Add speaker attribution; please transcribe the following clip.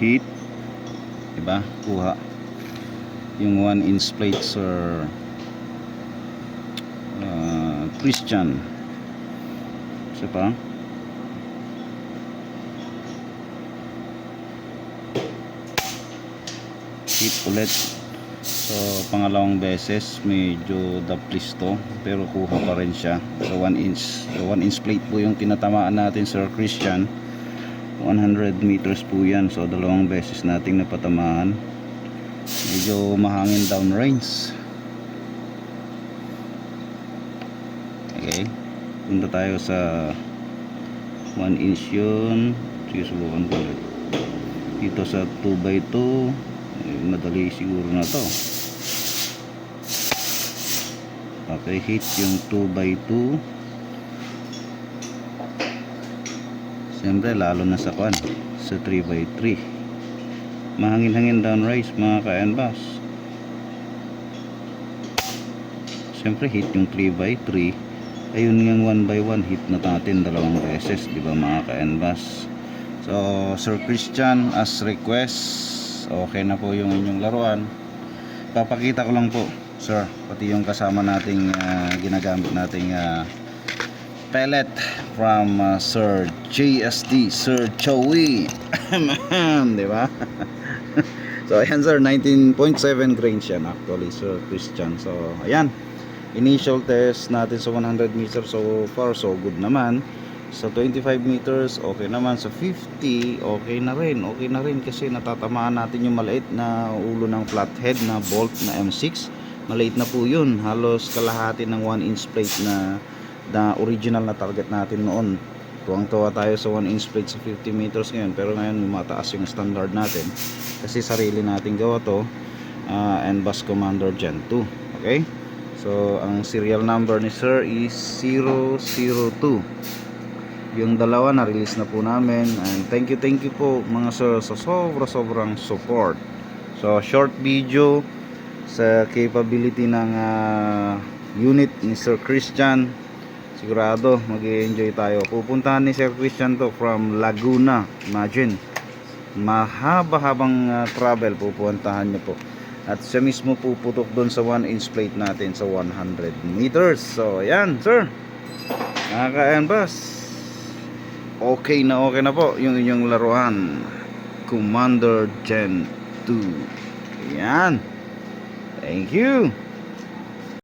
Speaker 1: heat, diba? Kuha yung 1-inch plate, Sir Christian. Isa pa. Heat ulit. So pangalawang beses medyo daplis to, pero kuha pa rin siya. So 1-inch. So 1-inch plate po yung tinatamaan natin, Sir Christian. 100 meters po yan. So dalawang beses nating napatamaan. Medyo mahangin downrange. Okay, punta tayo sa 1-inch yun. Sige, subukan ko ulit dito sa 2x2. Madali siguro na to. Okay, hit yung 2x2. Siyempre lalo na sa kwan, sa 3x3. Mahangin-hangin downrise mga ka-NBAS. Siyempre hit yung 3x3. Ayun yung 1x1 hit na natin dalawang beses, di ba mga ka-NBAS? So Sir Christian, as request, okay na po yung inyong laruan. Papakita ko lang po, sir, pati yung kasama nating ginagamit nating pellet from Sir JSD, Sir Chowi. Di ba? So ayan sir, 19.7 grains yan actually, Sir Christian. So ayan, initial test natin sa 100 meters, so far so good naman. Sa 25 meters okay naman. Sa 50 okay na rin. Okay na rin kasi natatamaan natin yung maliit na ulo ng flathead na bolt na M6. Maliit na po yun, halos kalahati ng 1-inch plate na original na target natin noon. Tuwang-tuwa tayo sa 1-inch plate sa 50 meters ngayon, pero ngayon mataas yung standard natin kasi sarili nating gawa to, NBAS Commander Gen 2. Okay, so ang serial number ni sir is 002. Yung dalawa na release na po namin, and thank you po mga sir sa sobrang support. So short video sa capability ng unit ni Sir Christian. Sigurado mag-enjoy tayo. Pupuntahan ni Sir Christian to from Laguna. Imagine, mahaba-habang travel pupuntahan niyo po. At siya mismo puputok doon sa 1-inch plate natin sa 100 meters. So ayan sir, mga ka-NBAS, okay na po yung inyong laruan Commander Gen 2. Ayan, thank you.